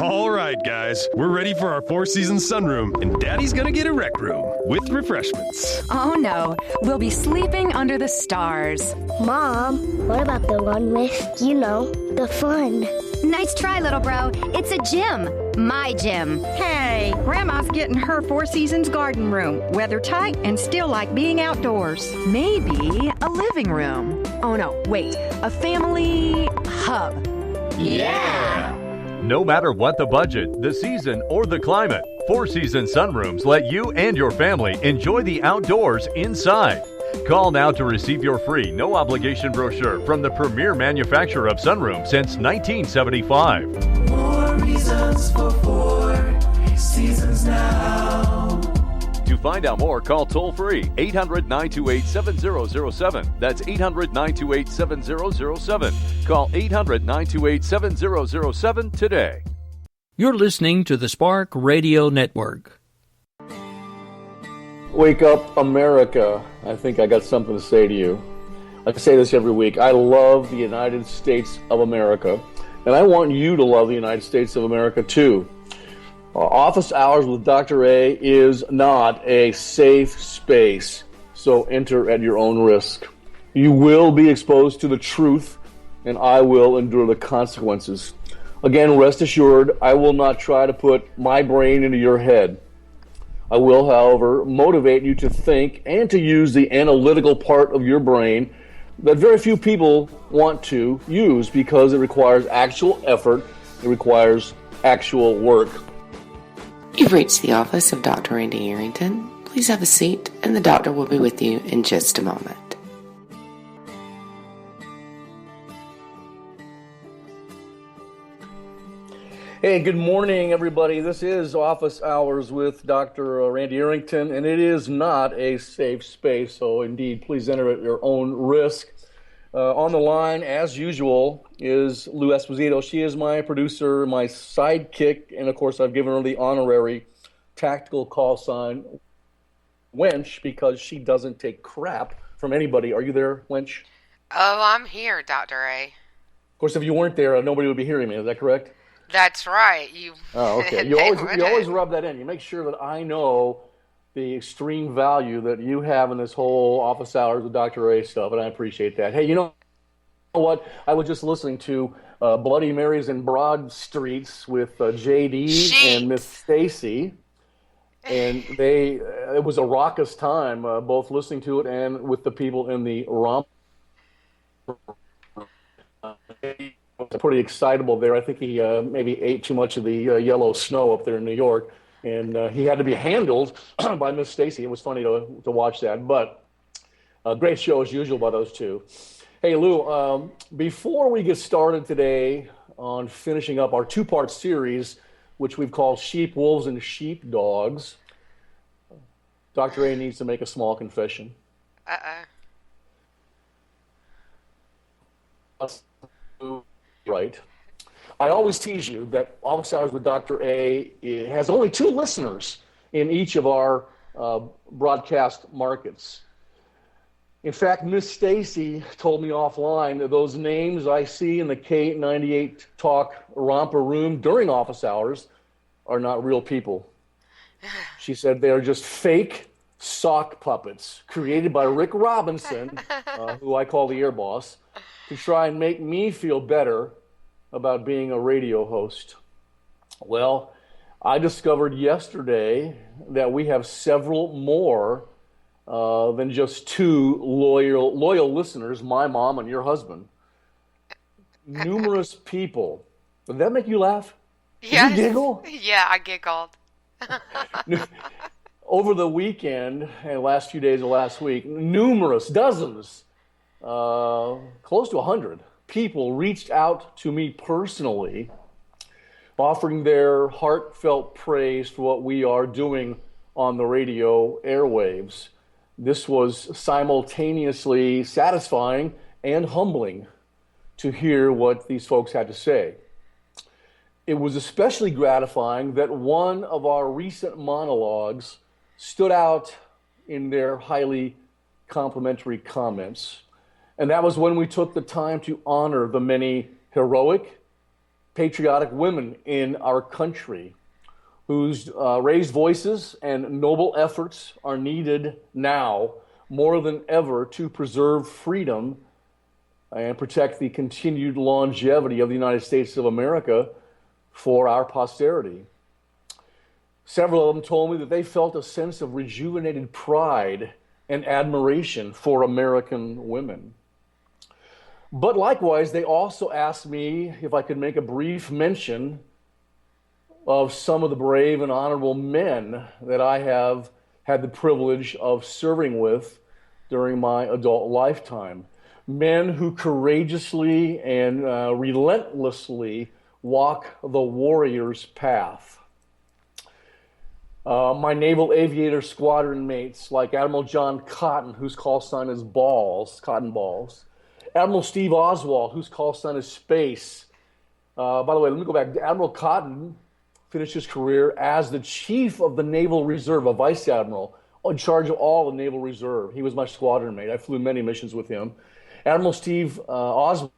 All right, guys, we're ready for our Four Seasons sunroom, and Daddy's gonna get a rec room with refreshments. Oh no, we'll be sleeping under the stars. Mom, what about the one with, the fun? Nice try, little bro. It's a gym. My gym. Hey, Grandma's getting her Four Seasons garden room. Weather tight and still like being outdoors. Maybe a living room. Oh no, wait, a family hub. Yeah! No matter what the budget, the season, or the climate, Four Seasons sunrooms let you and your family enjoy the outdoors inside. Call now to receive your free, no-obligation brochure from the premier manufacturer of sunrooms since 1975. More reasons for Four Seasons now. To find out more, call toll-free 800-928-7007. That's 800-928-7007. Call 800-928-7007 today. You're listening to the Spark Radio Network. Wake up, America. I think I got something to say to you. I say this every week. I love the United States of America, and I want you to love the United States of America too. Office Hours with Dr. A is not a safe space, so enter at your own risk. You will be exposed to the truth, and I will endure the consequences. Again, rest assured, I will not try to put my brain into your head. I will, however, motivate you to think and to use the analytical part of your brain that very few people want to use because it requires actual effort, it requires actual work. You've reached the office of Dr. Randy Arrington. Please have a seat, and the doctor will be with you in just a moment. Hey, good morning, everybody. This is Office Hours with Dr. Randy Arrington, and it is not a safe space, so indeed, please enter at your own risk. On the line, as usual, is Lou Esposito. She is my producer, my sidekick, and of course, I've given her the honorary tactical call sign, Wench, because she doesn't take crap from anybody. Are you there, Wench? Oh, I'm here, Dr. A. Of course, if you weren't there, nobody would be hearing me. Is that correct? That's right. Oh, okay. You always rub that in. You make sure that I know the extreme value that you have in this whole Office Hours with Dr. A stuff, and I appreciate that. Hey, you know what? I was just listening to Bloody Marys and Broad Streets with JD and Miss Stacy, and it was a raucous time, both listening to it and with the people in the romp. Pretty excitable there. I think he maybe ate too much of the yellow snow up there in New York, and he had to be handled by Miss Stacy. It was funny to watch that, but a great show as usual by those two. Hey, Lou, before we get started today on finishing up our two-part series, which we've called Sheep, Wolves, and Sheepdogs, Dr. A needs to make a small confession. Right. I always tease you that Office Hours with Dr. A has only 2 listeners in each of our broadcast markets. In fact, Miss Stacy told me offline that those names I see in the K98 Talk romper room during Office Hours are not real people. She said they are just fake sock puppets created by Rick Robinson, who I call the air boss, to try and make me feel better about being a radio host. Well, I discovered yesterday that we have several more than just 2 loyal listeners, my mom and your husband. Numerous people. Did that make you laugh? Yes. Did you giggle? Yeah, I giggled. Over the weekend and last few days of last week, numerous, dozens, close to 100 people reached out to me personally, offering their heartfelt praise for what we are doing on the radio airwaves. This was simultaneously satisfying and humbling to hear what these folks had to say. It was especially gratifying that one of our recent monologues stood out in their highly complimentary comments. And that was when we took the time to honor the many heroic, patriotic women in our country whose raised voices and noble efforts are needed now more than ever to preserve freedom and protect the continued longevity of the United States of America for our posterity. Several of them told me that they felt a sense of rejuvenated pride and admiration for American women. But likewise, they also asked me if I could make a brief mention of some of the brave and honorable men that I have had the privilege of serving with during my adult lifetime. Men who courageously and relentlessly walk the warrior's path. My naval aviator squadron mates like Admiral John Cotton, whose call sign is Balls, Cotton Balls. Admiral Steve Oswald, whose call sign is Space. By the way, let me go back. Admiral Cotton finished his career as the chief of the Naval Reserve, a vice admiral, in charge of all the Naval Reserve. He was my squadron mate. I flew many missions with him. Admiral Steve Oswald,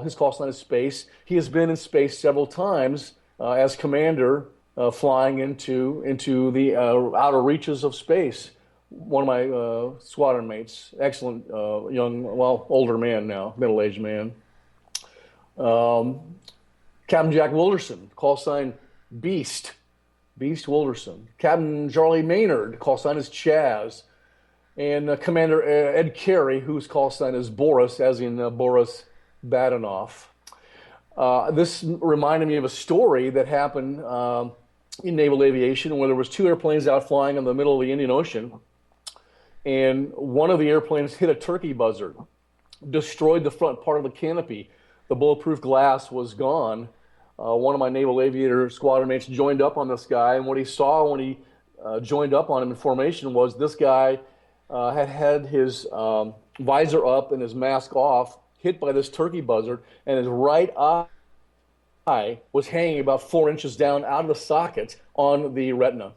his call sign is Space. He has been in space several times as commander, flying into the outer reaches of space. One of my squadron mates, excellent older man now, middle-aged man. Captain Jack Wilderson, call sign Beast Wilderson. Captain Charlie Maynard, call sign is Chaz. And Commander Ed Carey, whose call sign is Boris, as in Boris Badenoff. This reminded me of a story that happened in naval aviation where there was two airplanes out flying in the middle of the Indian Ocean, and one of the airplanes hit a turkey buzzard, destroyed the front part of the canopy. The bulletproof glass was gone. One of my naval aviator squadron mates joined up on this guy, and what he saw when he joined up on him in formation was this guy had his visor up and his mask off, hit by this turkey buzzard, and his right eye was hanging about 4 inches down out of the socket on the retina.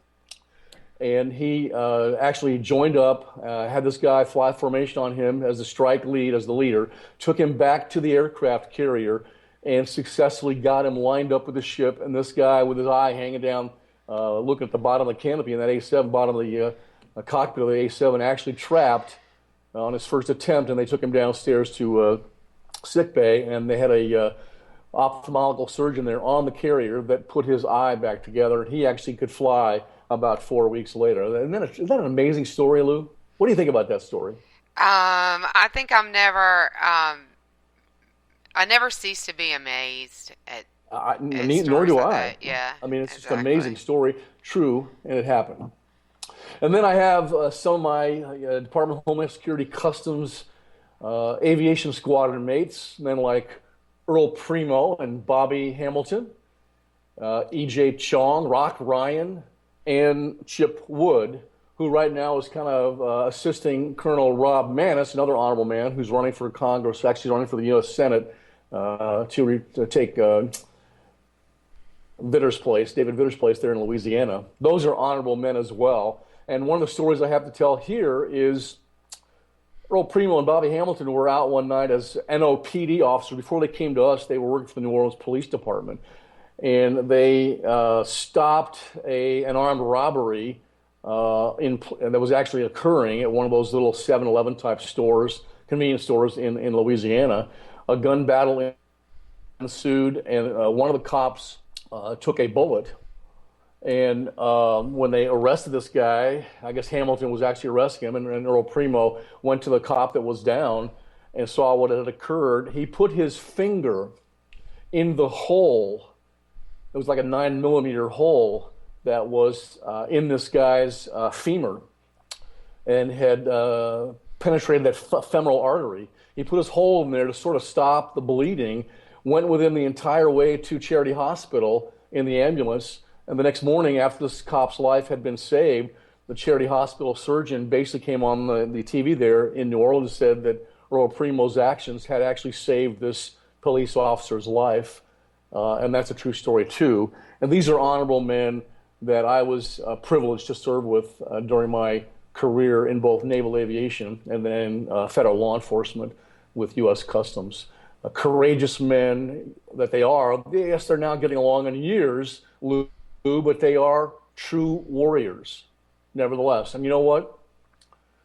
And he actually joined up, had this guy fly formation on him as the strike lead, as the leader, took him back to the aircraft carrier, and successfully got him lined up with the ship. And this guy with his eye hanging down, looking at the bottom of the canopy in that A-7, bottom of the cockpit of the A-7, actually trapped on his first attempt, and they took him downstairs to sick bay, and they had a ophthalmological surgeon there on the carrier that put his eye back together, and he actually could fly about 4 weeks later. Isn't that an amazing story, Lou? What do you think about that story? I think I never cease to be amazed at nor do I. Yeah. I mean, it's just an amazing story, true, and it happened. And then I have some of my Department of Homeland Security Customs aviation squadron mates, men like Earl Primo and Bobby Hamilton, E.J. Chong, Rock Ryan, and Chip Wood, who right now is kind of assisting Colonel Rob Maness, another honorable man who's running for Congress, actually running for the U.S. Senate to take Vitter's place, David Vitter's place there in Louisiana. Those are honorable men as well. And one of the stories I have to tell here is Earl Primo and Bobby Hamilton were out one night as NOPD officers. Before they came to us, they were working for the New Orleans Police Department. And they stopped an armed robbery that was actually occurring at one of those little 7-Eleven type stores, convenience stores in Louisiana. A gun battle ensued, and one of the cops took a bullet. And when they arrested this guy, I guess Hamilton was actually arresting him, and Earl Primo went to the cop that was down and saw what had occurred. He put his finger in the hole. It was like a 9mm hole that was in this guy's femur and had penetrated that femoral artery. He put his hole in there to sort of stop the bleeding, went with him the entire way to Charity Hospital in the ambulance. And the next morning, after this cop's life had been saved, the Charity Hospital surgeon basically came on the TV there in New Orleans and said that Earl Primo's actions had actually saved this police officer's life. And that's a true story, too. And these are honorable men that I was privileged to serve with during my career in both naval aviation and then federal law enforcement with U.S. Customs. courageous men that they are. Yes, they're now getting along in years, Lou, but they are true warriors, nevertheless. And you know what?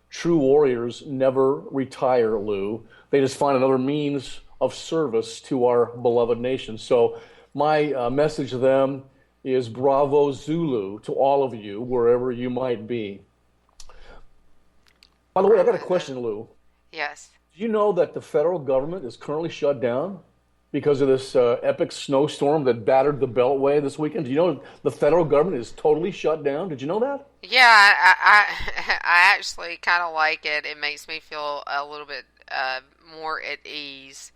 True warriors never retire, Lou. They just find another means of service to our beloved nation. So my message to them is bravo Zulu to all of you, wherever you might be. By the way, I got a question, Lou. Yes. Do you know that the federal government is currently shut down because of this epic snowstorm that battered the Beltway this weekend? Do you know the federal government is totally shut down? Did you know that? Yeah, I actually kind of like it. It makes me feel a little bit more at ease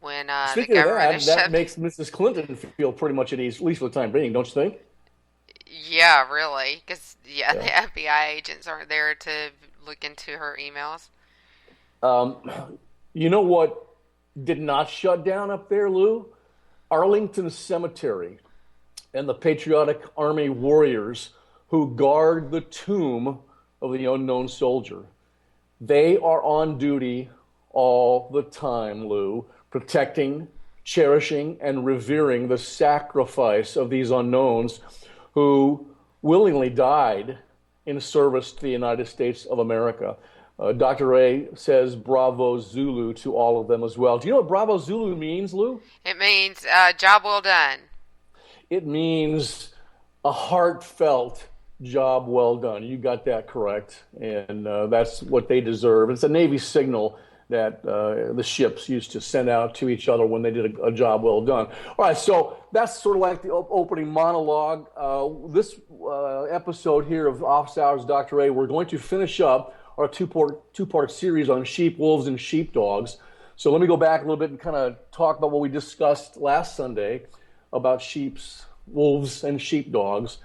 when the government is shut. That makes Mrs. Clinton feel pretty much at ease, at least for the time being, don't you think? Yeah, really, because the FBI agents aren't there to look into her emails. You know what did not shut down up there, Lou? Arlington Cemetery and the Patriotic Army warriors who guard the tomb of the unknown soldier. They are on duty all the time, Lou, protecting, cherishing, and revering the sacrifice of these unknowns who willingly died in service to the United States of America. Dr. A says bravo Zulu to all of them as well. Do you know what bravo Zulu means, Lou? It means job well done. It means a heartfelt job well done. You got that correct. And that's what they deserve. It's a Navy signal that the ships used to send out to each other when they did a job well done. All right, so that's sort of like the opening monologue. This episode here of Office Hours Dr. A, we're going to finish up our two-part series on sheep, wolves, and sheepdogs. So let me go back a little bit and kind of talk about what we discussed last Sunday about sheeps, wolves, and sheepdogs.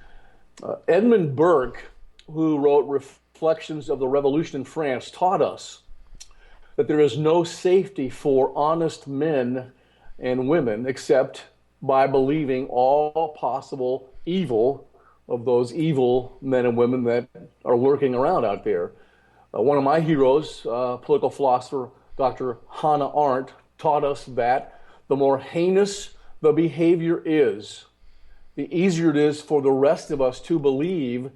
Edmund Burke, who wrote Reflections of the Revolution in France, taught us that there is no safety for honest men and women except by believing all possible evil of those evil men and women that are lurking around out there. One of my heroes, political philosopher Dr. Hannah Arendt, taught us that the more heinous the behavior is, the easier it is for the rest of us to believe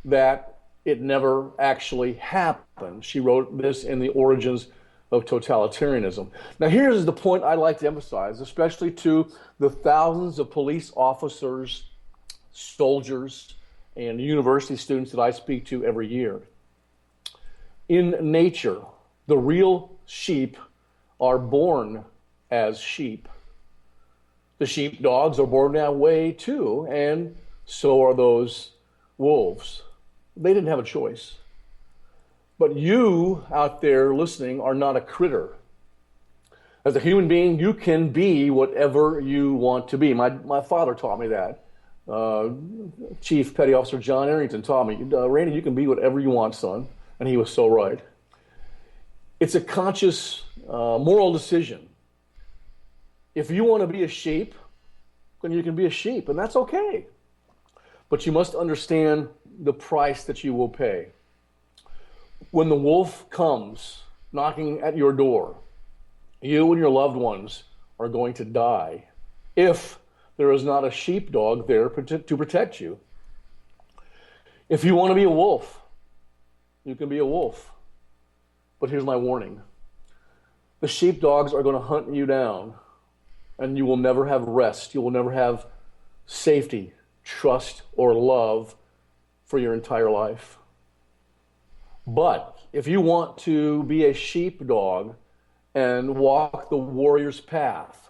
that it never actually happened. She wrote this in The Origins of Totalitarianism. Now, here's the point I'd like to emphasize, especially to the thousands of police officers, soldiers, and university students that I speak to every year. In nature, the real sheep are born as sheep. The sheepdogs are born that way too, and so are those wolves. They didn't have a choice. But you out there listening are not a critter. As a human being, you can be whatever you want to be. My father taught me that. Chief Petty Officer John Arrington taught me, Randy, you can be whatever you want, son. And he was so right. It's a conscious moral decision. If you want to be a sheep, then you can be a sheep, and that's okay. But you must understand the price that you will pay. When the wolf comes knocking at your door, you and your loved ones are going to die if there is not a sheepdog there to protect you. If you want to be a wolf, you can be a wolf. But here's my warning. The sheepdogs are going to hunt you down, and you will never have rest. You will never have safety, trust, or love for your entire life. But if you want to be a sheepdog and walk the warrior's path,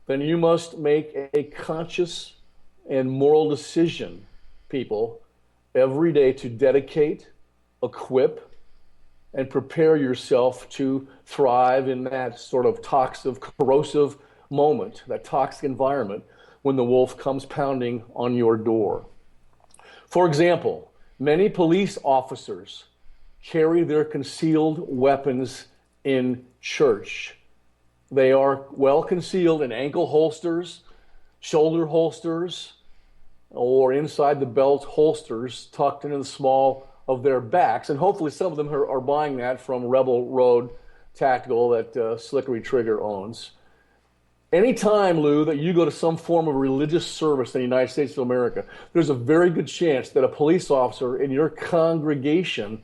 then you must make a conscious and moral decision, people, every day to dedicate, equip, and prepare yourself to thrive in that sort of toxic, corrosive moment, that toxic environment when the wolf comes pounding on your door. For example, many police officers carry their concealed weapons in church. They are well concealed in ankle holsters, shoulder holsters, or inside the belt holsters tucked into the small of their backs. And hopefully some of them are buying that from Rebel Road tactical that Slickery Trigger owns. Anytime, Lou, that you go to some form of religious service in the United States of America, there's a very good chance that a police officer in your congregation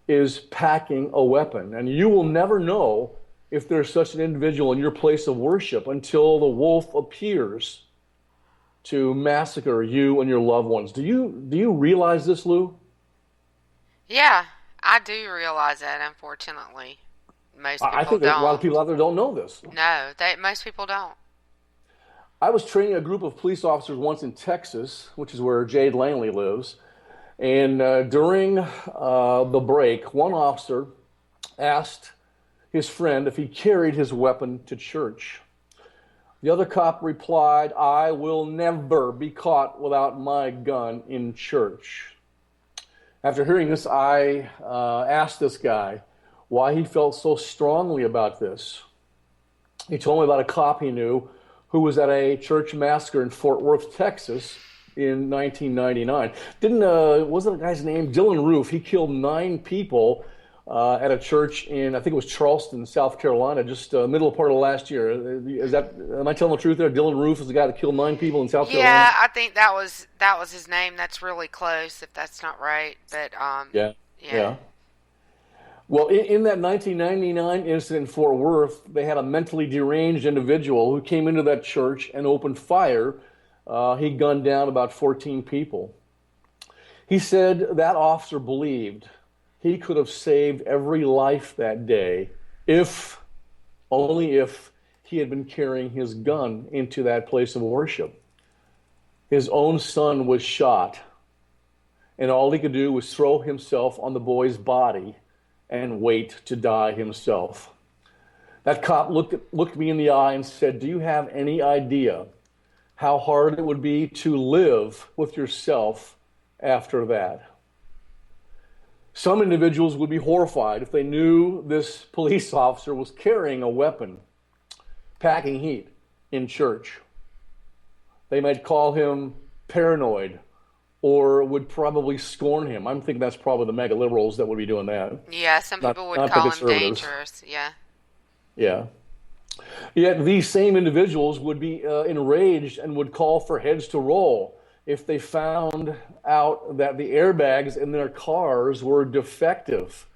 is packing a weapon. And you will never know if there's such an individual in your place of worship until the wolf appears to massacre you and your loved ones. Do you realize this, Lou? Yeah, I do realize that, unfortunately. Most people I think don't. A lot of people out there don't know this. No, most people don't. I was training a group of police officers once in Texas, which is where Jade Langley lives. And during the break, one officer asked his friend if he carried his weapon to church. The other cop replied, "I will never be caught without my gun in church." After hearing this, I asked this guy why he felt so strongly about this. He told me about a cop he knew who was at a church massacre in Fort Worth, Texas in 1999. Wasn't the guy's name Dylan Roof? He killed 9 people at a church in, I think it was Charleston, South Carolina, just middle part of last year. Am I telling the truth there? Dylan Roof is the guy that killed 9 people in South Carolina? Yeah, I think that was his name. That's really close, if that's not right. But Yeah. Well, in that 1999 incident in Fort Worth, they had a mentally deranged individual who came into that church and opened fire. He gunned down about 14 people. He said that officer believed he could have saved every life that day only if he had been carrying his gun into that place of worship. His own son was shot, and all he could do was throw himself on the boy's body and wait to die himself. That cop looked me in the eye and said, "Do you have any idea how hard it would be to live with yourself after that?" Some individuals would be horrified if they knew this police officer was carrying a weapon, packing heat in church. They might call him paranoid or would probably scorn him. I'm thinking that's probably the mega liberals that would be doing that. Yeah, some people would call him dangerous. Yeah. Yeah. Yet these same individuals would be enraged and would call for heads to roll if they found out that the airbags in their cars were defective,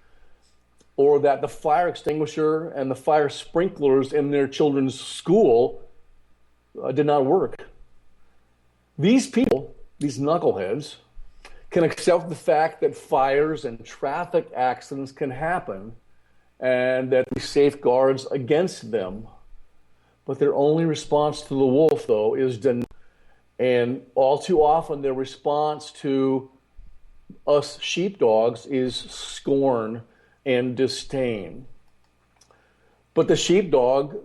or that the fire extinguisher and the fire sprinklers in their children's school did not work. These people, these knuckleheads, can accept the fact that fires and traffic accidents can happen and that the safeguards against them. But their only response to the wolf, though, is denial. And all too often their response to us sheepdogs is scorn and disdain. But the sheepdog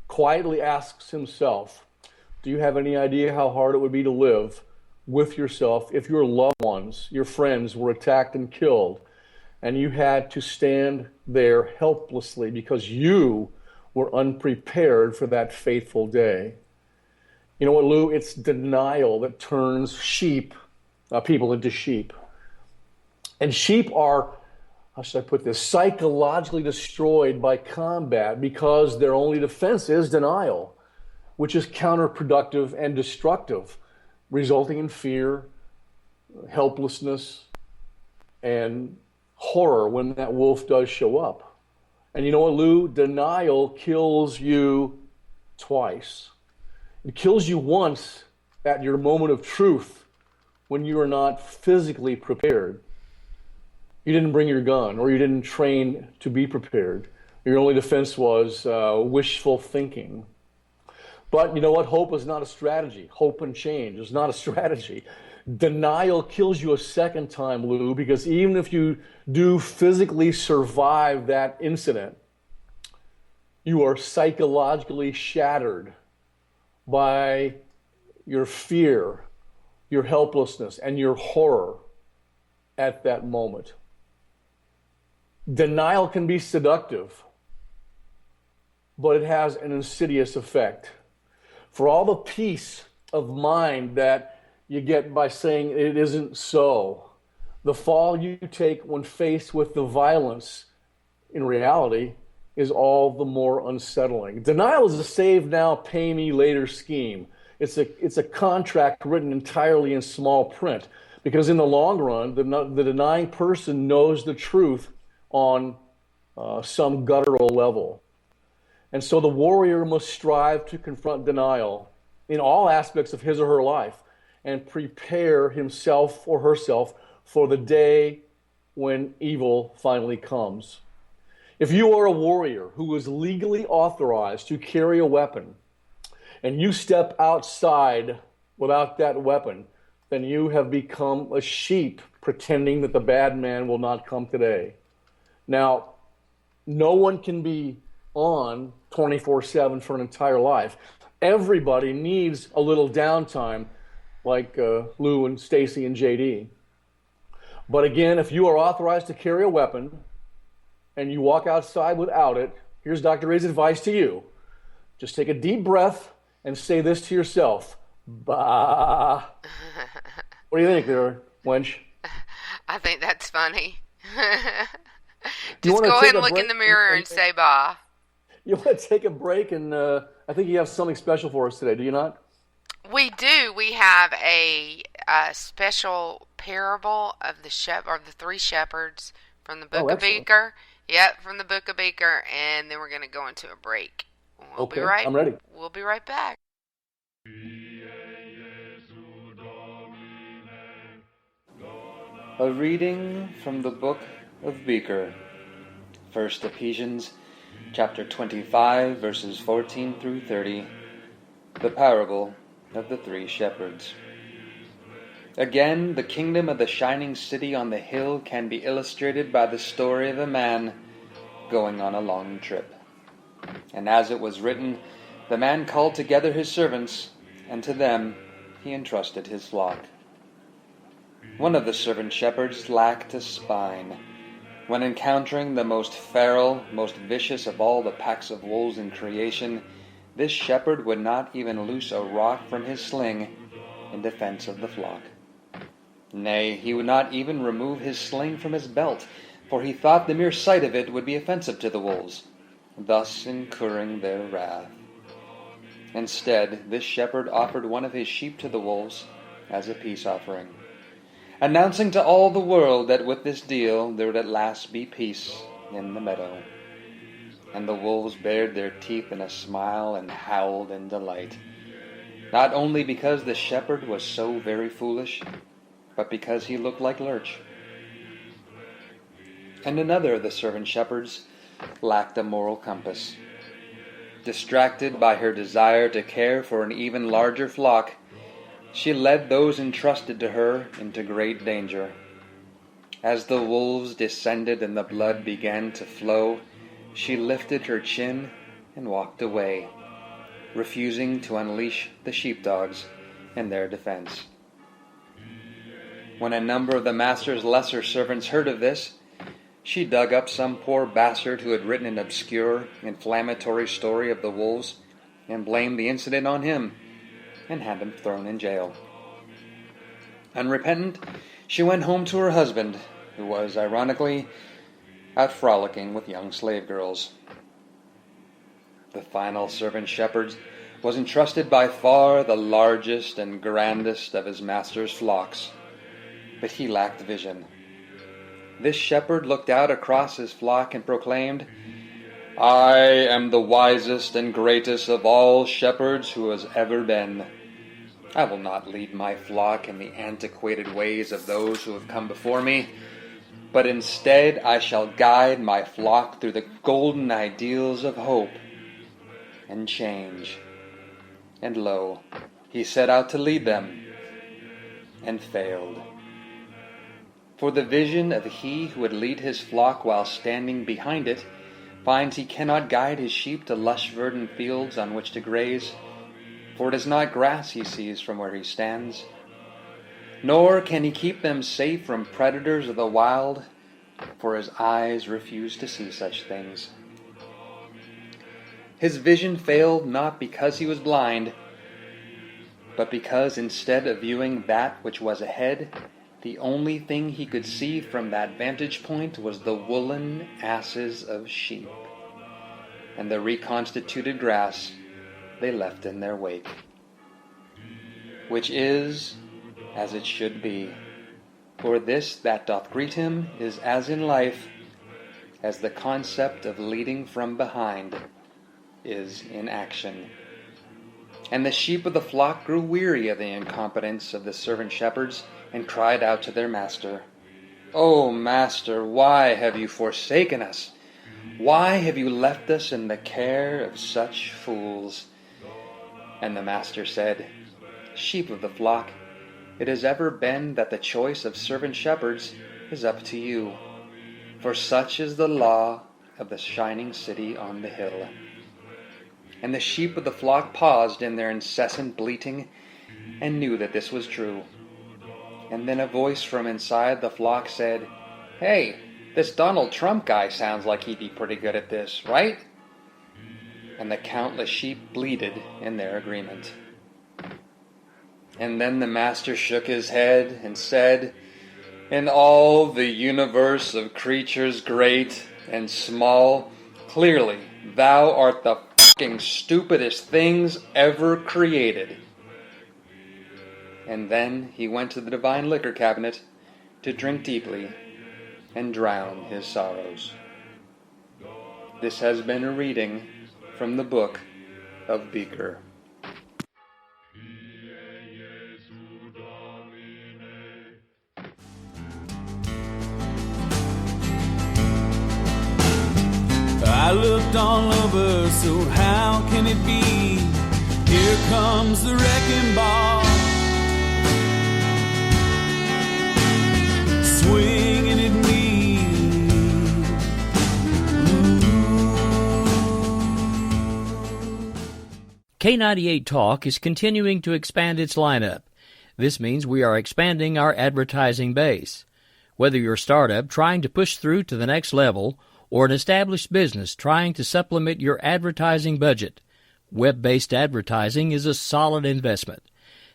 quietly asks himself, do you have any idea how hard it would be to live with yourself if your loved ones, your friends, were attacked and killed, and you had to stand there helplessly because you were unprepared for that fateful day? You know what, Lou? It's denial that turns people into sheep. And sheep are, how should I put this, psychologically destroyed by combat because their only defense is denial, which is counterproductive and destructive, resulting in fear, helplessness, and horror when that wolf does show up. And you know what, Lou? Denial kills you twice. It kills you once at your moment of truth when you are not physically prepared. You didn't bring your gun, or you didn't train to be prepared. Your only defense was wishful thinking. But you know what? Hope is not a strategy. Hope and change is not a strategy. Denial kills you a second time, Lou, because even if you do physically survive that incident, you are psychologically shattered by your fear, your helplessness, and your horror at that moment. Denial can be seductive, but it has an insidious effect. For all the peace of mind that you get by saying it isn't so, the fall you take when faced with the violence in reality, is all the more unsettling. Denial is a save now, pay me later scheme. It's a contract written entirely in small print, because in the long run, the denying person knows the truth on some guttural level. And so the warrior must strive to confront denial in all aspects of his or her life and prepare himself or herself for the day when evil finally comes. If you are a warrior who is legally authorized to carry a weapon and you step outside without that weapon, then you have become a sheep pretending that the bad man will not come today. Now, no one can be on 24/7 for an entire life. Everybody needs a little downtime, like Lou and Stacy and JD. But again, if you are authorized to carry a weapon and you walk outside without it, here's Dr. A's advice to you. Just take a deep breath and say this to yourself. Bah. What do you think there, wench? I think that's funny. Just go ahead and look in the mirror and say bah. You want to take a break, and I think you have something special for us today, do you not? We do. We have a special parable of the three shepherds from the Book of Beaker. Yep, from the Book of Beaker, and then we're going to go into a break. I'm ready. We'll be right back. A reading from the Book of Beaker. 1 Ephesians chapter 25, verses 14 through 30. The parable of the three shepherds. Again, the kingdom of the shining city on the hill can be illustrated by the story of a man going on a long trip. And as it was written, the man called together his servants, and to them he entrusted his flock. One of the servant shepherds lacked a spine. When encountering the most feral, most vicious of all the packs of wolves in creation, this shepherd would not even loose a rock from his sling in defense of the flock. Nay, he would not even remove his sling from his belt, for he thought the mere sight of it would be offensive to the wolves, thus incurring their wrath. Instead, this shepherd offered one of his sheep to the wolves as a peace offering, announcing to all the world that with this deal there would at last be peace in the meadow. And the wolves bared their teeth in a smile and howled in delight, not only because the shepherd was so very foolish, but because he looked like Lurch. And another of the servant shepherds lacked a moral compass. Distracted by her desire to care for an even larger flock, she led those entrusted to her into great danger. As the wolves descended and the blood began to flow, she lifted her chin and walked away, refusing to unleash the sheepdogs in their defense. When a number of the master's lesser servants heard of this, she dug up some poor bastard who had written an obscure, inflammatory story of the wolves and blamed the incident on him and had him thrown in jail. Unrepentant, she went home to her husband, who was, ironically, out frolicking with young slave girls. The final servant shepherd was entrusted by far the largest and grandest of his master's flocks, but he lacked vision. This shepherd looked out across his flock and proclaimed, "I am the wisest and greatest of all shepherds who has ever been. I will not lead my flock in the antiquated ways of those who have come before me, but instead I shall guide my flock through the golden ideals of hope and change." And lo, he set out to lead them, and failed. For the vision of he who would lead his flock while standing behind it finds he cannot guide his sheep to lush verdant fields on which to graze, for it is not grass he sees from where he stands. Nor can he keep them safe from predators of the wild, for his eyes refuse to see such things. His vision failed not because he was blind, but because instead of viewing that which was ahead, The only thing he could see from that vantage point was the woolen asses of sheep, and the reconstituted grass they left in their wake. Which is as it should be, for this that doth greet him is as in life, as the concept of leading from behind is in action. And the sheep of the flock grew weary of the incompetence of the servant shepherds, and cried out to their master, O Master, why have you forsaken us? Why have you left us in the care of such fools? And the master said, Sheep of the flock, it has ever been that the choice of servant shepherds is up to you, for such is the law of the shining city on the hill. And the sheep of the flock paused in their incessant bleating, and knew that this was true. And then a voice from inside the flock said, Hey, this Donald Trump guy sounds like he'd be pretty good at this, right? And the countless sheep bleated in their agreement. And then the master shook his head and said, In all the universe of creatures great and small, clearly thou art the fucking stupidest things ever created. And then he went to the divine liquor cabinet to drink deeply and drown his sorrows. This has been a reading from the book of Beaker. I looked all over, so how can it be? Here comes the wrecking ball, swinging at me. K98 Talk is continuing to expand its lineup. This means we are expanding our advertising base. Whether you're a startup trying to push through to the next level, or an established business trying to supplement your advertising budget, web-based advertising is a solid investment.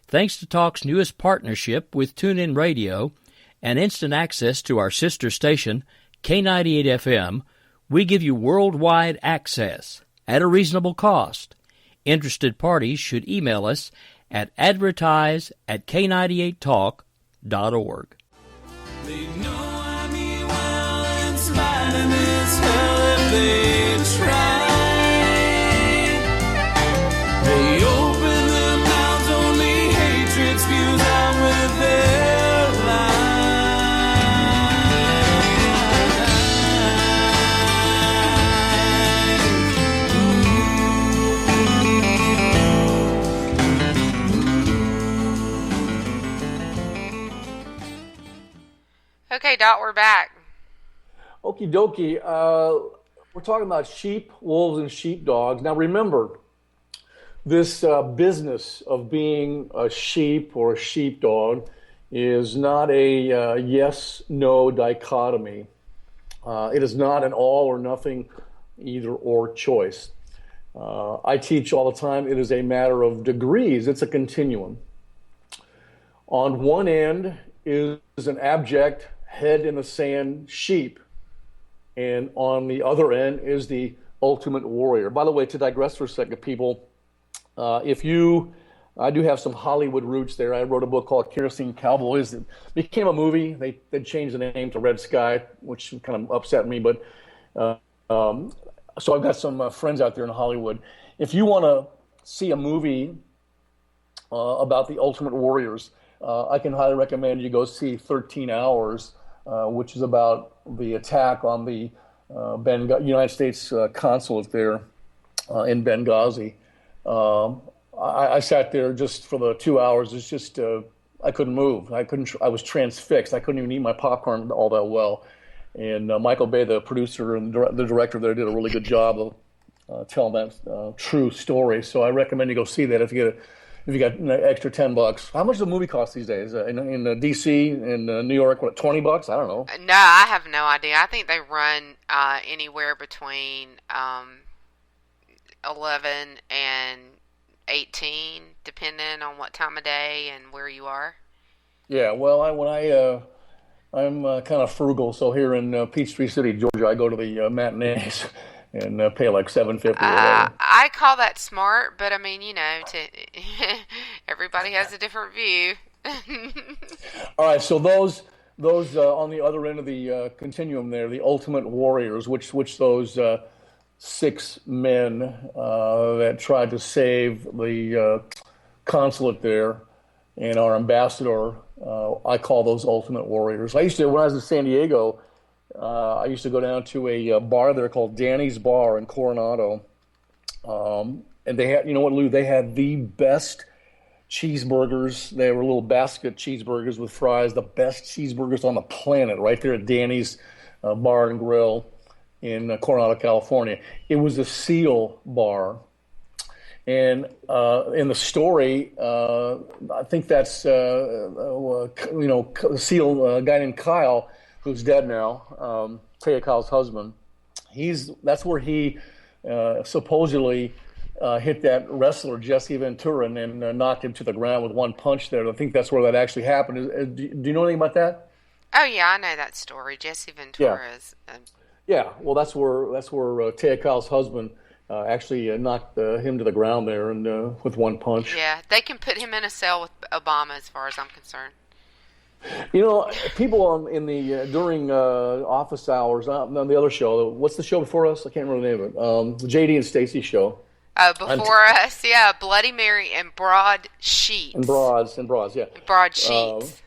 Thanks to Talk's newest partnership with TuneIn Radio and instant access to our sister station, K98 FM, we give you worldwide access at a reasonable cost. Interested parties should email us at advertise@k98talk.org. They know I mean well and smiling as hell if they try. They open their mouths, only hatred spews out with their Okay, Dot, we're back. Okie dokie. We're talking about sheep, wolves, and sheepdogs. Now remember, this business of being a sheep or a sheepdog is not a yes-no dichotomy. It is not an all or nothing either or choice. I teach all the time, it is a matter of degrees. It's a continuum. On one end is an abject head in the sand sheep, and on the other end is the ultimate warrior. By the way, to digress for a second, people, I do have some Hollywood roots there. I wrote a book called Kerosene Cowboys. It became a movie. They changed the name to Red Sky, which kind of upset me. But so I've got some friends out there in Hollywood. If you want to see a movie about the ultimate warriors, I can highly recommend you go see 13 Hours, which is about the attack on the United States consulate there in Benghazi. I sat there just for the 2 hours. It's just I couldn't move. I was transfixed. I couldn't even eat my popcorn all that well. And Michael Bay, the producer and the director there, did a really good job of telling that true story. So I recommend you go see that if you got an extra $10. How much does a movie cost these days? In D.C., in New York, what, $20? I don't know. No, I have no idea. I think they run anywhere between 11 and 18, depending on what time of day and where you are. Yeah, well, I'm kind of frugal, so here in Peachtree City, Georgia, I go to the matinees and pay like $7.50 or whatever. I call that smart, but I mean, everybody has a different view. All right, so those on the other end of the continuum there, the Ultimate Warriors, which those 6 men that tried to save the consulate there and our ambassador, I call those Ultimate Warriors. When I was in San Diego, I used to go down to a bar there called Danny's Bar in Coronado, and they had, you know what, Lou? They had the best cheeseburgers. They were little basket cheeseburgers with fries, the best cheeseburgers on the planet, right there at Danny's Bar and Grill in Coronado, California. It was a SEAL bar. And in the story, I think that's SEAL guy named Kyle, who's dead now, Taya Kyle's husband. That's where he supposedly hit that wrestler Jesse Ventura and knocked him to the ground with one punch there. I think that's where that actually happened. Do you know anything about that? Oh yeah, I know that story. Jesse Ventura is. Yeah, well, that's where Taya Kyle's husband actually knocked him to the ground there and with one punch. Yeah, they can put him in a cell with Obama, as far as I'm concerned. You know, people during office hours on the other show. What's the show before us? I can't remember the name of it. The JD and Stacy show. Before us, yeah, Bloody Mary and Broad Sheets. And broads, yeah. Broad Sheets.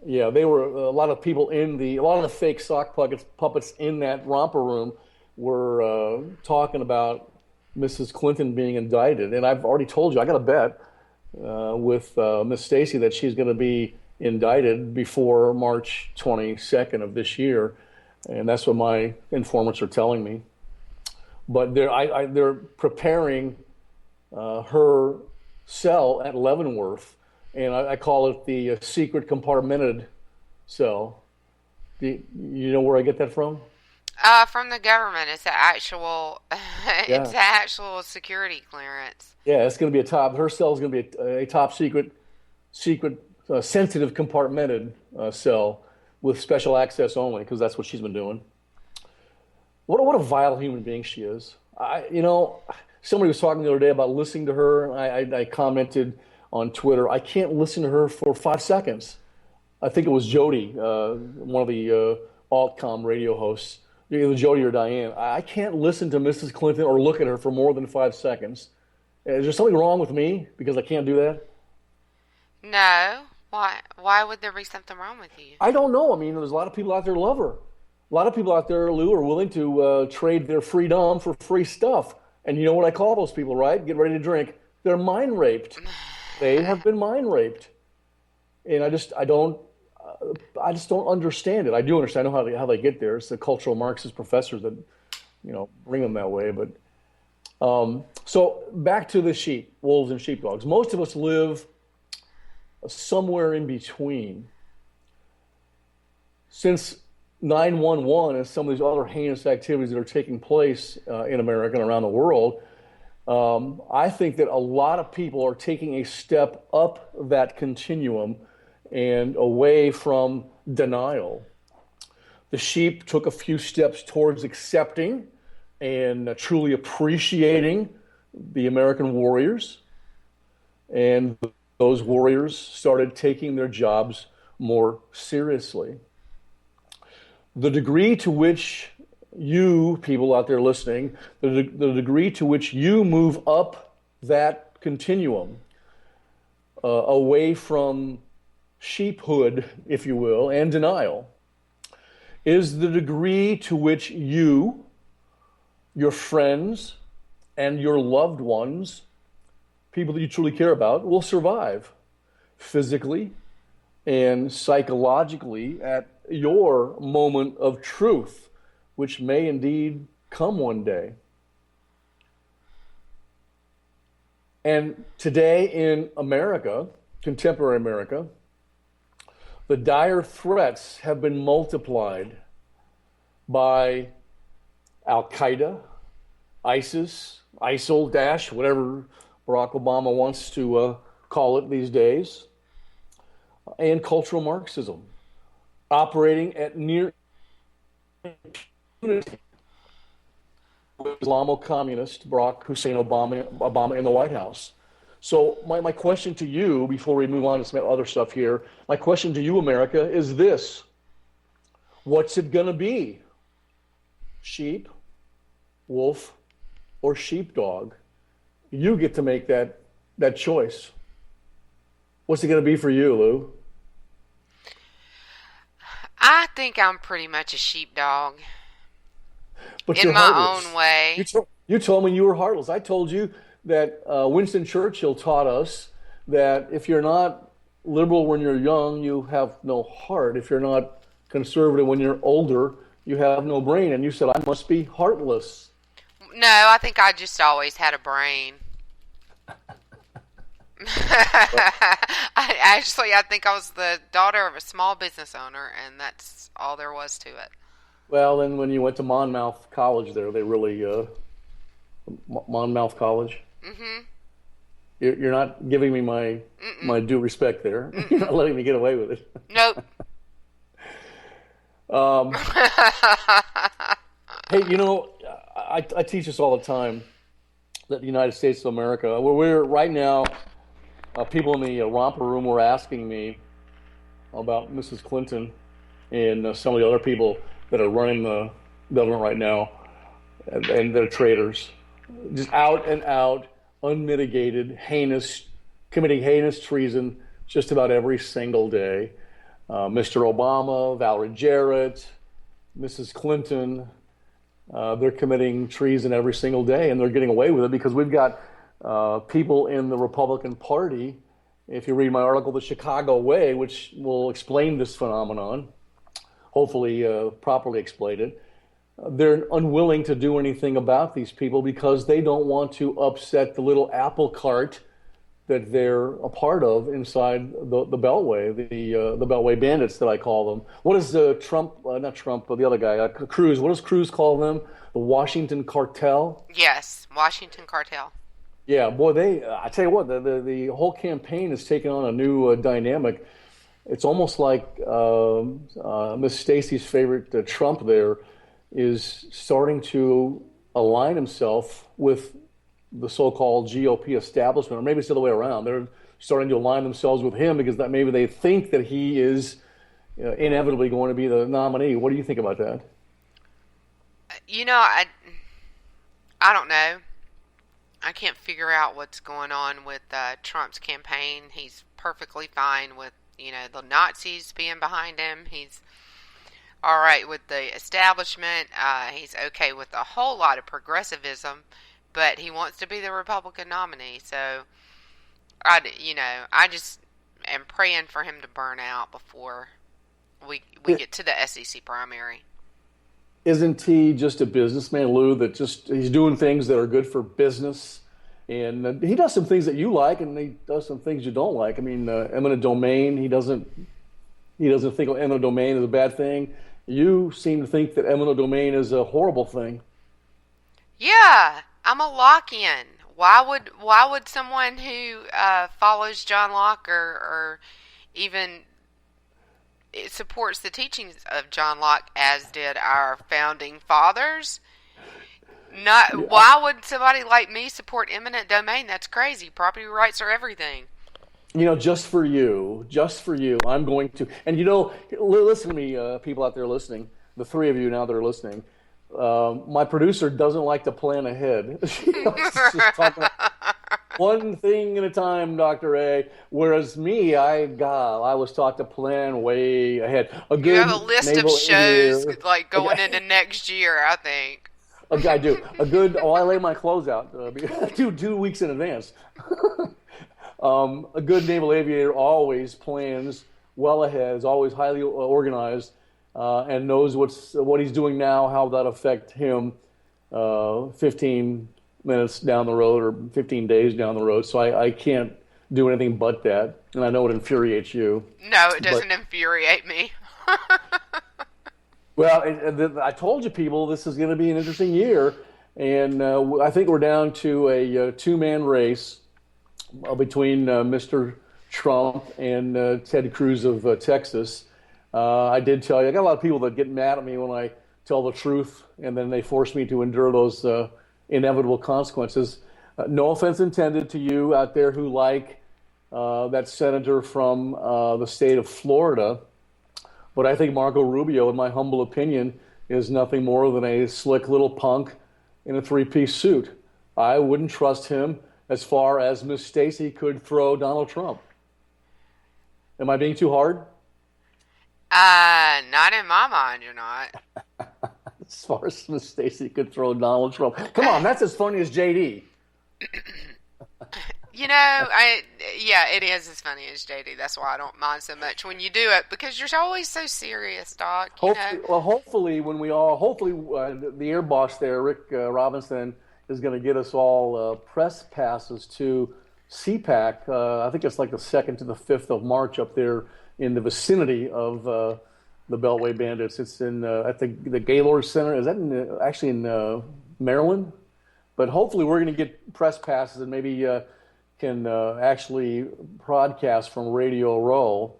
Yeah, they were a lot of people a lot of the fake sock puppets in that romper room were talking about Mrs. Clinton being indicted. And I've already told you, I got a bet with Miss Stacy that she's going to be indicted before March 22nd of this year. And that's what my informants are telling me. But they're preparing her cell at Leavenworth, and I call it the secret compartmented cell. Do you know where I get that from? From the government. It's an actual, it's an actual security clearance. Yeah, it's going to be her cell is going to be a top secret, sensitive compartmented cell with special access only, because that's what she's been doing. What a vile human being she is. Somebody was talking the other day about listening to her, and I commented on Twitter, I can't listen to her for 5 seconds. I think it was Jody, one of the Altcom radio hosts, either Jody or Diane. I can't listen to Mrs. Clinton or look at her for more than 5 seconds. Is there something wrong with me because I can't do that? No. Why would there be something wrong with you? I don't know. I mean, there's a lot of people out there who love her. A lot of people out there, Lou, are willing to trade their freedom for free stuff. And you know what I call those people, right? Get ready to drink. They're mind raped. They have been mind raped. And I just don't understand it. I do understand how they get there. It's the cultural Marxist professors that, bring them that way. But so back to the wolves and sheepdogs. Most of us live somewhere in between. Since 9/11 and some of these other heinous activities that are taking place in America and around the world, I think that a lot of people are taking a step up that continuum and away from denial. The sheep took a few steps towards accepting and truly appreciating the American warriors, and those warriors started taking their jobs more seriously. The degree to which you, people out there listening, the degree to which you move up that continuum, away from sheephood, if you will, and denial, is the degree to which you, your friends, and your loved ones, people that you truly care about, will survive physically and psychologically at your moment of truth, which may indeed come one day. And today in America, contemporary America, the dire threats have been multiplied by Al-Qaeda, ISIS, ISIL, whatever Barack Obama wants to call it these days. and cultural Marxism, operating at near impunity with Islamo-communist Barack Hussein Obama in the White House. So my question to you, before we move on to some other stuff here, my question to you, America, is this. What's it going to be? Sheep, wolf, or sheepdog? You get to make that choice. What's it going to be for you, Lou? I think I'm pretty much a sheepdog. But in my own way. You told me you were heartless. I told you that Winston Churchill taught us that if you're not liberal when you're young, you have no heart. If you're not conservative when you're older, you have no brain. And you said, I must be heartless. No, I think I just always had a brain. I think I was the daughter of a small business owner, and that's all there was to it. Well, then when you went to Monmouth College there, they really... Monmouth College? Mm-hmm. You're not giving me my due respect there. You're not letting me get away with it. Nope. Hey, I teach this all the time that the United States of America, where we're right now, people in the romper room were asking me about Mrs. Clinton and some of the other people that are running the government right now, and they're traitors. Just out and out, unmitigated, committing heinous treason just about every single day. Mr. Obama, Valerie Jarrett, Mrs. Clinton, they're committing treason every single day, and they're getting away with it because we've got people in the Republican Party, if you read my article, The Chicago Way, which will explain this phenomenon, hopefully properly explain it. They're unwilling to do anything about these people because they don't want to upset the little apple cart that they're a part of inside the Beltway, the Beltway bandits that I call them. What is Trump, not Trump, but the other guy, Cruz, what does Cruz call them? The Washington Cartel? Yes, Washington Cartel. Yeah, boy, I tell you what, the whole campaign has taken on a new dynamic. It's almost like Miss Stacy's favorite Trump there is starting to align himself with the so-called GOP establishment, or maybe it's the other way around. They're starting to align themselves with him because that maybe they think that he is inevitably going to be the nominee. What do you think about that? I don't know. I can't figure out what's going on with Trump's campaign. He's perfectly fine with, the Nazis being behind him. He's all right with the establishment. He's okay with a whole lot of progressivism, but he wants to be the Republican nominee. So, I just am praying for him to burn out before we get to the SEC primary. Isn't he just a businessman, Lou, that he's doing things that are good for business? And he does some things that you like, and he does some things you don't like. I mean, eminent domain, he doesn't think eminent domain is a bad thing. You seem to think that eminent domain is a horrible thing. Yeah, I'm a Lockean. Why would someone who follows John Locke or even supports the teachings of John Locke, as did our founding fathers, why would somebody like me support eminent domain? That's crazy. Property rights are everything. Just for you, I'm going to, and listen to me, people out there listening, the three of you now that are listening, my producer doesn't like to plan ahead. She likes to just talk about one thing at a time, Dr. A, whereas me, I was taught to plan way ahead. You have a list of shows going into next year, I think. I do. I lay my clothes out 2 weeks in advance. A good naval aviator always plans well ahead, is always highly organized, and knows what he's doing now, how that affect him 15 minutes down the road or 15 days down the road. So I can't do anything but that, and I know it infuriates you. No, it doesn't infuriate me. Well, I told you, people, this is going to be an interesting year, and I think we're down to a two-man race between Mr. Trump and Ted Cruz of Texas. I did tell you, I got a lot of people that get mad at me when I tell the truth, and then they force me to endure those inevitable consequences. No offense intended to you out there who like that senator from the state of Florida, but I think Marco Rubio, in my humble opinion, is nothing more than a slick little punk in a three-piece suit. I wouldn't trust him as far as Miss Stacey could throw Donald Trump. Am I being too hard? Not in my mind, you're not. As far as Miss Stacey could throw Donald Trump. Come on, that's as funny as JD. You know, it is as funny as JD. That's why I don't mind so much when you do it, because you're always so serious, Doc. Hopefully, the air boss there, Rick Robinson, is going to get us all press passes to CPAC. I think it's like the 2nd to the 5th of March up there in the vicinity of the Beltway Bandits. It's in at the Gaylord Center. Is that actually in Maryland? But hopefully, we're going to get press passes and maybe can actually broadcast from Radio Row.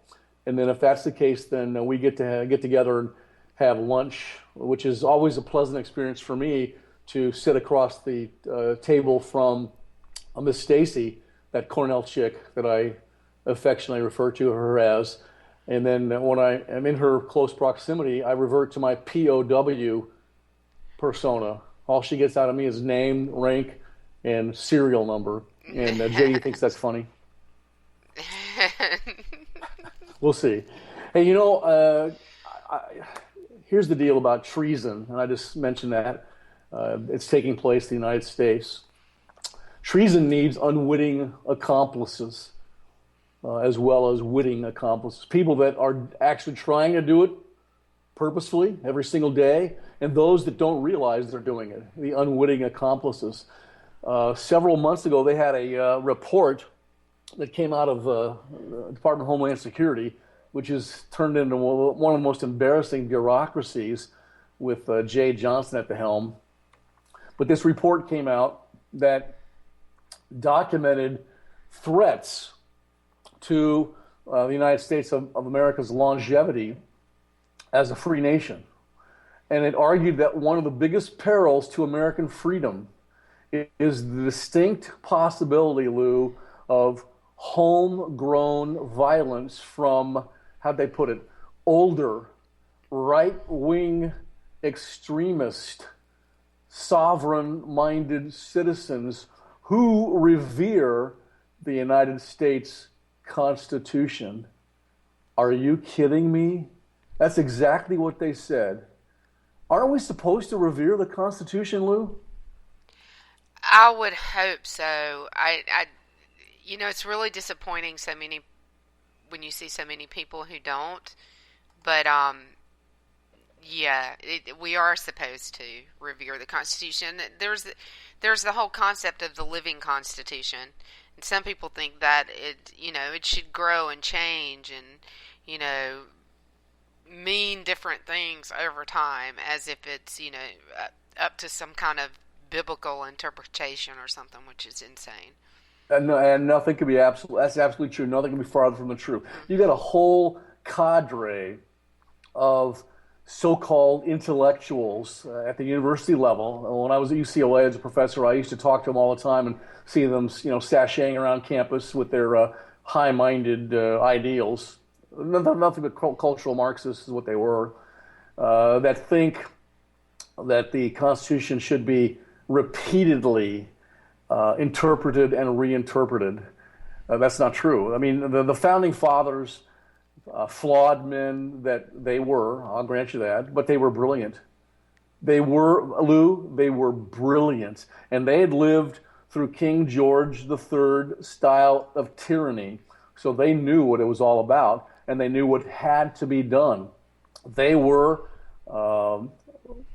And then if that's the case, then we get to get together and have lunch, which is always a pleasant experience for me to sit across the table from Miss Stacey, that Cornell chick that I affectionately refer to her as. And then when I am in her close proximity, I revert to my POW persona. All she gets out of me is name, rank, and serial number. And JD thinks that's funny. We'll see. Hey, here's the deal about treason, and I just mentioned that. It's taking place in the United States. Treason needs unwitting accomplices as well as witting accomplices. People that are actually trying to do it purposefully every single day, and those that don't realize they're doing it, the unwitting accomplices. Several months ago, they had a report that came out of the Department of Homeland Security, which has turned into one of the most embarrassing bureaucracies with Jay Johnson at the helm. But this report came out that documented threats to the United States of America's longevity as a free nation. And it argued that one of the biggest perils to American freedom is the distinct possibility, Lou, of homegrown violence from, how'd they put it, older, right-wing extremist, sovereign-minded citizens who revere the United States Constitution. Are you kidding me? That's exactly what they said. Aren't we supposed to revere the Constitution, Lou? I would hope so. It's really disappointing when you see so many people who don't. But we are supposed to revere the Constitution. There's the whole concept of the living Constitution, and some people think that it should grow and change and mean different things over time, as if it's up to some kind of biblical interpretation or something, which is insane. And nothing could be absolute. That's absolutely true. Nothing can be farther from the truth. Mm-hmm. You got a whole cadre of so-called intellectuals at the university level. When I was at UCLA as a professor, I used to talk to them all the time and see them, sashaying around campus with their high-minded ideals. Nothing but cultural Marxists is what they were. That think that the Constitution should be repeatedly interpreted and reinterpreted. That's not true. I mean, the founding fathers, flawed men that they were, I'll grant you that, but they were brilliant. They were brilliant. And they had lived through King George III style of tyranny. So they knew what it was all about, and they knew what had to be done. They loved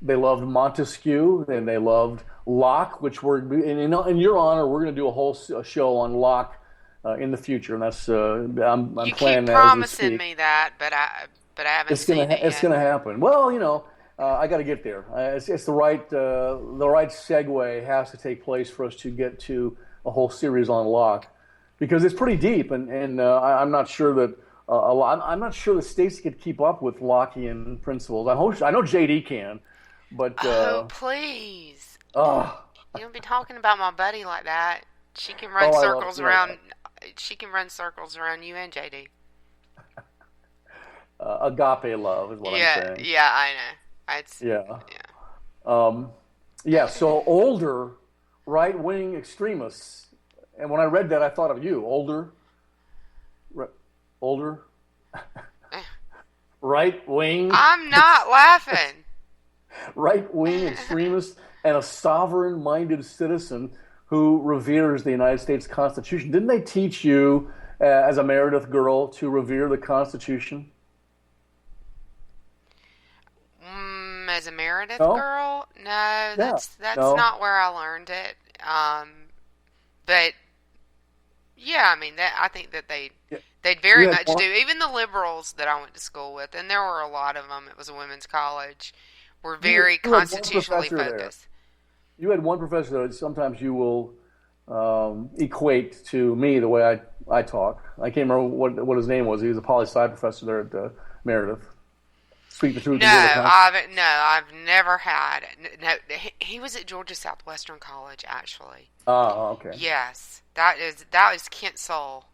Montesquieu, and they loved Locke, which in your honor, we're going to do a whole show on Locke in the future, and that's I'm planning that. You keep promising me that, but I haven't seen it yet. It's going to happen. Well, I got to get there. It's the right segue has to take place for us to get to a whole series on Locke, because it's pretty deep, and I'm not sure that I'm not sure that Stacy could keep up with Lockean principles. I know JD can, but please, oh, you don't be talking about my buddy like that. She can run circles around. She can run circles around you and JD. Agape love is what I'm saying. Yeah, I know. So older right-wing extremists, and when I read that, I thought of you. Older right-wing. I'm not laughing. Right-wing extremists and a sovereign-minded citizen who reveres the United States Constitution. Didn't they teach you, as a Meredith girl, to revere the Constitution? As a Meredith girl? No, that's not where I learned it. But yeah, I mean, I think that they'd very much do. Even the liberals that I went to school with, and there were a lot of them. It was a women's college. Were very constitutionally focused. You had one professor that sometimes you will equate to me the way I talk. I can't remember what his name was. He was a poli-sci professor there at Meredith. Speak the truth. No, I've never had. No, he was at Georgia Southwestern College, actually. Oh, okay. Yes, that was Kent Soul,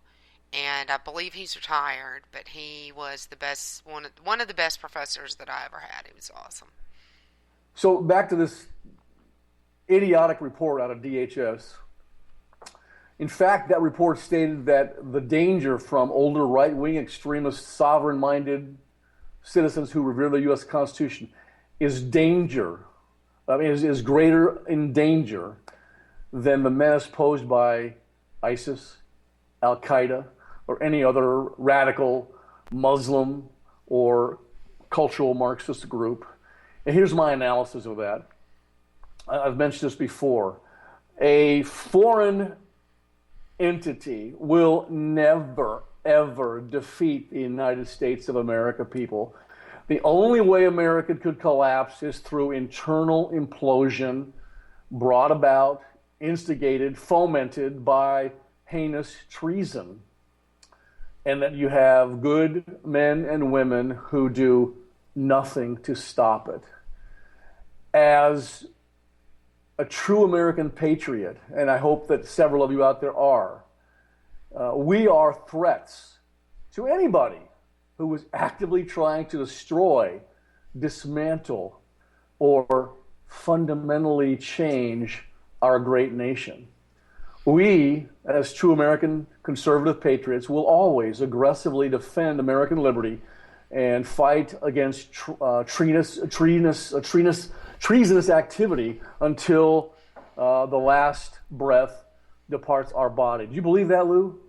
and I believe he's retired. But he was the best one of the best professors that I ever had. He was awesome. So back to this idiotic report out of DHS. In fact, that report stated that the danger from older right-wing extremist, sovereign-minded citizens who revere the U.S. Constitution is greater in danger than the menace posed by ISIS, Al-Qaeda, or any other radical Muslim or cultural Marxist group. And here's my analysis of that. I've mentioned this before. A foreign entity will never, ever defeat the United States of America, people. The only way America could collapse is through internal implosion brought about, instigated, fomented by heinous treason. And that you have good men and women who do nothing to stop it. As a true American patriot, and I hope that several of you out there are, we are threats to anybody who is actively trying to destroy, dismantle, or fundamentally change our great nation. We, as true American conservative patriots, will always aggressively defend American liberty and fight against treasonous activity until the last breath departs our body. Do you believe that, Lou?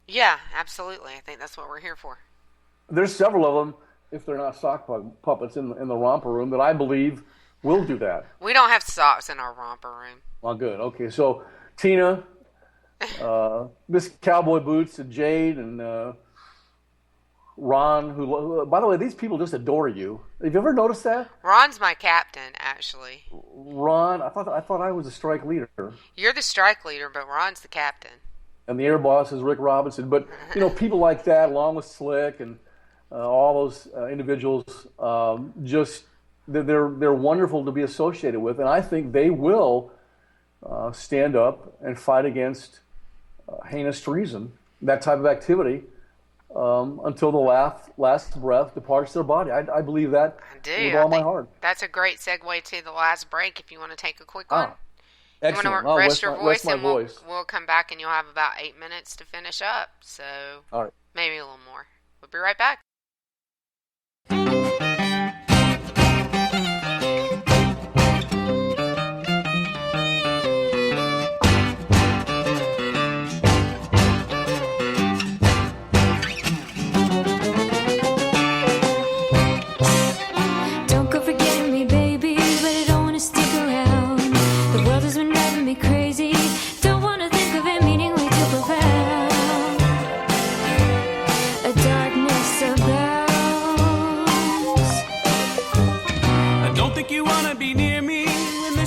Yeah, absolutely. I think that's what we're here for. There's several of them, if they're not sock puppets in the romper room, that I believe will do that. We don't have socks in our romper room. Well, good. Okay, so Tina, Miss Cowboy Boots, and Jade, and Ron, who, by the way, these people just adore you. Have you ever noticed that? Ron's my captain, actually. Ron, I thought I was the strike leader. You're the strike leader, but Ron's the captain. And the air boss is Rick Robinson. But, people like that, along with Slick and all those individuals, they're wonderful to be associated with. And I think they will stand up and fight against heinous treason, that type of activity, until the last breath departs their body. I believe that with all my heart. That's a great segue to the last break if you want to take a quick one. Excellent. You want to rest your voice, and voice. We'll come back and you'll have about 8 minutes to finish up. So all right. Maybe a little more. We'll be right back.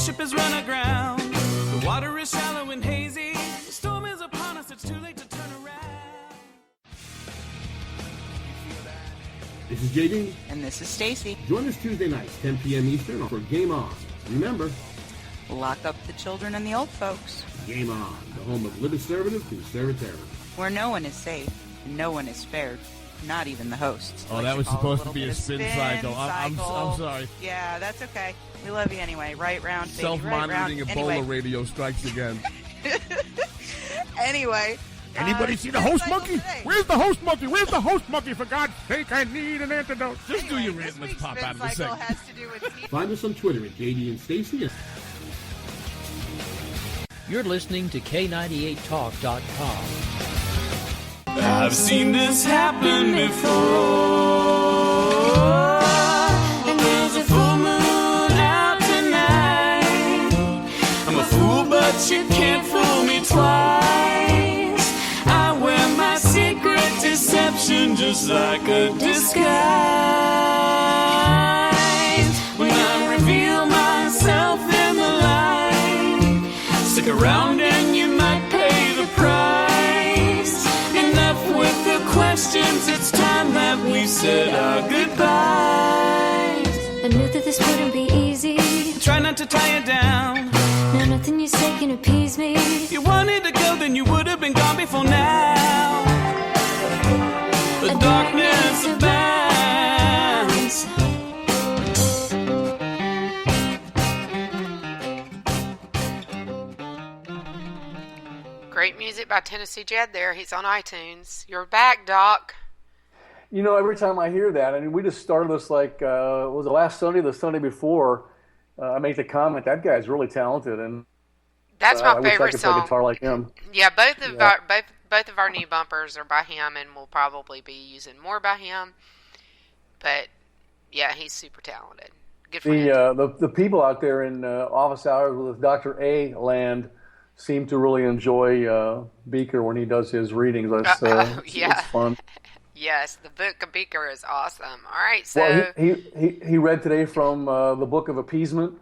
Ship is run aground. The water is shallow and hazy. The storm is upon us. It's too late to This is JD. And this is Stacy. Join us Tuesday nights, 10 p.m. Eastern, for Game On. Remember, lock up the children and the old folks. Game On, the home of liberty conservative. Where no one is safe, and no one is spared, not even the hosts. Oh, that was supposed to be a spin cycle. I'm sorry. Yeah, that's okay. We love you anyway. Right round, baby. Self-monitoring right Ebola radio strikes again. Anyway. Anybody see the host monkey? Where's the host monkey? Where's the host monkey? For God's sake, I need an antidote. Just do your rant. Let's pop out of the segment. Find us on Twitter at JD and Stacy. You're listening to K98Talk.com. I've seen this happen before. And there's a full moon out tonight. I'm a fool, but you can't fool me twice. I wear my secret deception just like a disguise. When I reveal myself in the light, stick around and you might pay the price. Enough with the questions, it's time that we said our goodbyes. I knew that this wouldn't be easy. Try not to tie it down. Now nothing you say can appease me. If you wanted to go, then you would have been gone before now. The darkness abounds. Great music by Tennessee Jed there. He's on iTunes. You're back, Doc. You know, every time I hear that, I mean, we just started this like, was it last Sunday, the Sunday before, I make the comment, that guy's really talented. And that's my favorite I wish I could song. play guitar like him. Yeah, both of our new bumpers are by him, and we'll probably be using more by him. But yeah, he's super talented. Good for him. The people out there in office hours with Dr. A land seem to really enjoy Beaker when he does his readings. That's yeah. It's fun. Yes, the Book of Beaker is awesome. All right, so well, he read today from the Book of Appeasement.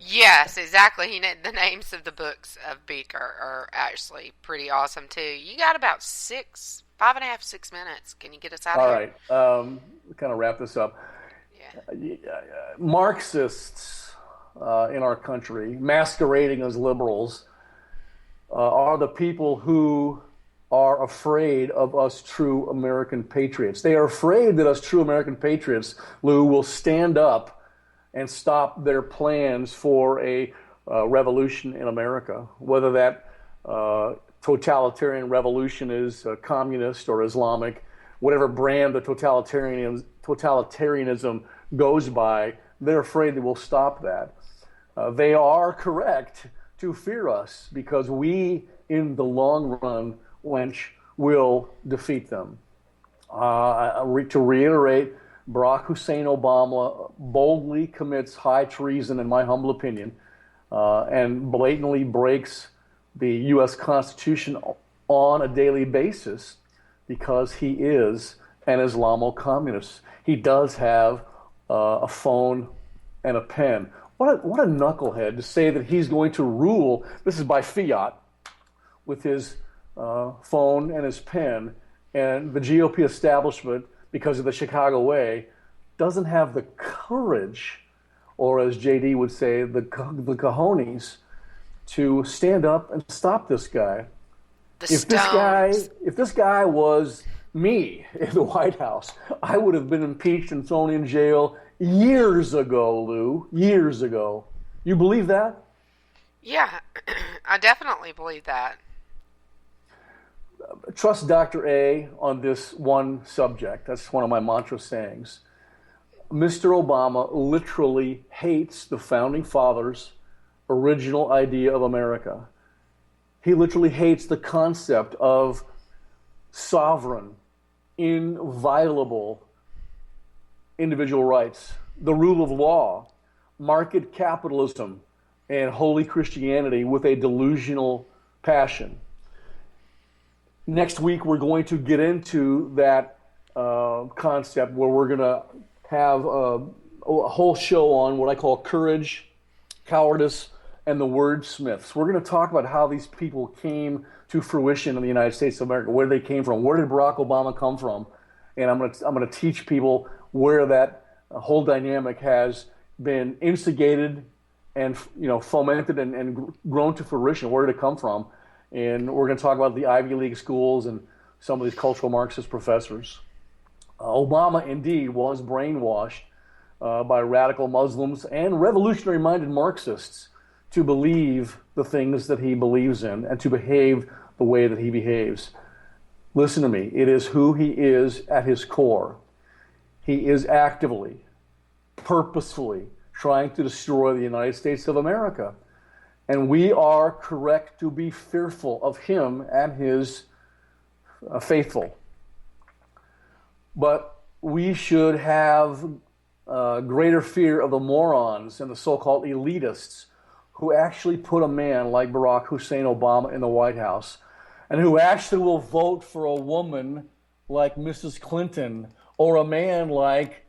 Yes, exactly. The names of the books of Beaker are actually pretty awesome too. You got about 5.5, 6 minutes. Can you get us out of here? All right. Kind of wrap this up. Yeah. Marxists in our country, masquerading as liberals, are the people who are afraid of us true American patriots. They are afraid that us true American patriots, Lou, will stand up and stop their plans for a revolution in America, whether that totalitarian revolution is communist or Islamic, whatever brand the totalitarianism goes by, they're afraid that we'll stop that. They are correct to fear us because we, in the long run, wench, will defeat them. To reiterate, Barack Hussein Obama boldly commits high treason, in my humble opinion, and blatantly breaks the U.S. Constitution on a daily basis because he is an Islamo-communist. He does have a phone and a pen. What a knucklehead to say that he's going to rule, this is by fiat, with his phone and his pen, and the GOP establishment, because of the Chicago way, doesn't have the courage, or as JD would say, the cojones, to stand up and stop this guy. If this guy was me in the White House, I would have been impeached and thrown in jail years ago, Lou. Years ago. You believe that? Yeah, I definitely believe that. Trust Dr. A on this one subject. That's one of my mantra sayings. Mr. Obama literally hates the Founding Fathers' original idea of America. He literally hates the concept of sovereign, inviolable individual rights, the rule of law, market capitalism, and holy Christianity with a delusional passion. Next week, we're going to get into that concept where we're going to have a whole show on what I call courage, cowardice, and the wordsmiths. We're going to talk about how these people came to fruition in the United States of America, where they came from, where did Barack Obama come from, And I'm going to teach people where that whole dynamic has been instigated and fomented and grown to fruition. Where did it come from? And we're going to talk about the Ivy League schools and some of these cultural Marxist professors. Obama indeed was brainwashed by radical Muslims and revolutionary-minded Marxists to believe the things that he believes in and to behave the way that he behaves. Listen to me. It is who he is at his core. He is actively, purposefully trying to destroy the United States of America. And we are correct to be fearful of him and his faithful. But we should have greater fear of the morons and the so-called elitists who actually put a man like Barack Hussein Obama in the White House and who actually will vote for a woman like Mrs. Clinton or a man like,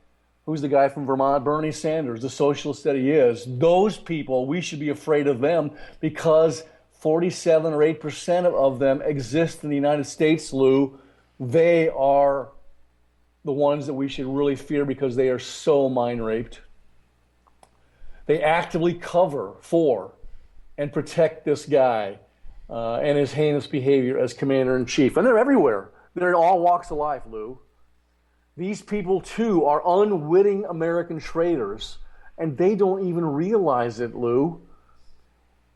who's the guy from Vermont, Bernie Sanders, the socialist that he is. Those people, we should be afraid of them because 47 or 8% of them exist in the United States, Lou. They are the ones that we should really fear because they are so mind raped. They actively cover for and protect this guy and his heinous behavior as commander-in-chief. And they're everywhere. They're in all walks of life, Lou. These people, too, are unwitting American traitors, and they don't even realize it, Lou.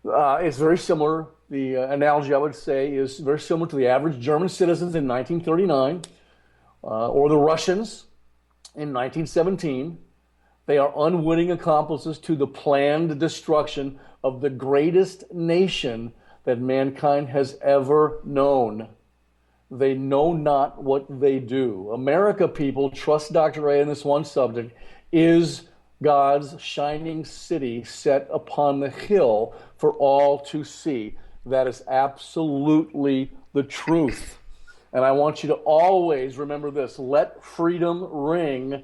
It's very similar. The analogy I would say is very similar to the average German citizens in 1939 or the Russians in 1917. They are unwitting accomplices to the planned destruction of the greatest nation that mankind has ever known. They know not what they do. America, people, trust Dr. A in this one subject, is God's shining city set upon the hill for all to see. That is absolutely the truth. And I want you to always remember this. Let freedom ring.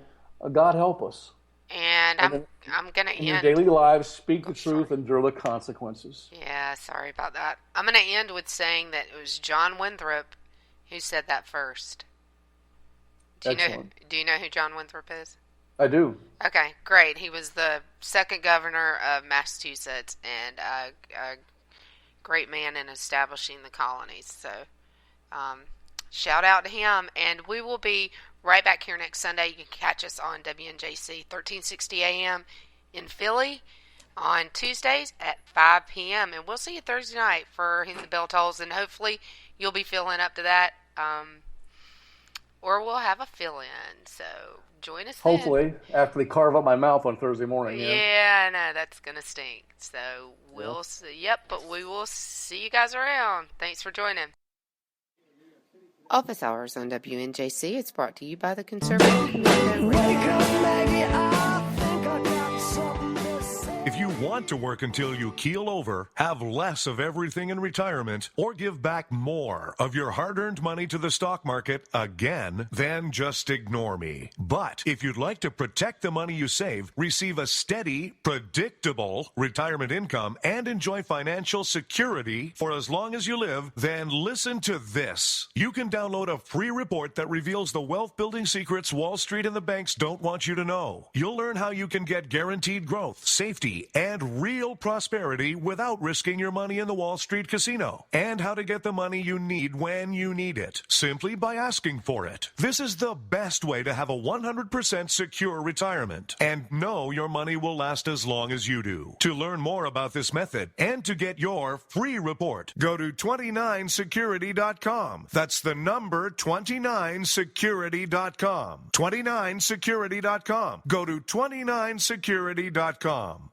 God help us. And I'm going to end. In your daily lives, speak the truth, endure the consequences. Yeah, sorry about that. I'm going to end with saying that it was John Winthrop who said that first. Do you know who John Winthrop is? I do. Okay, great. He was the second governor of Massachusetts and a great man in establishing the colonies. So shout out to him. And we will be right back here next Sunday. You can catch us on WNJC 1360 AM in Philly on Tuesdays at 5 p.m. And we'll see you Thursday night for Hitting the Bell Tolls. And hopefully you'll be feeling up to that. Or we'll have a fill-in. So join us hopefully, after they carve up my mouth on Thursday morning. Yeah, I know. That's going to stink. So we'll see. Yep, but we will see you guys around. Thanks for joining. Office Hours on WNJC. It's brought to you by the Conservative. If you want to work until you keel over, have less of everything in retirement, or give back more of your hard-earned money to the stock market again, then just ignore me. But if you'd like to protect the money you save, receive a steady, predictable retirement income, and enjoy financial security for as long as you live, then listen to this. You can download a free report that reveals the wealth-building secrets Wall Street and the banks don't want you to know. You'll learn how you can get guaranteed growth, safety, and real prosperity without risking your money in the Wall Street casino, and how to get the money you need when you need it, simply by asking for it. This is the best way to have a 100% secure retirement and know your money will last as long as you do. To learn more about this method and to get your free report, go to 29security.com. That's the number 29security.com. 29security.com. Go to 29security.com.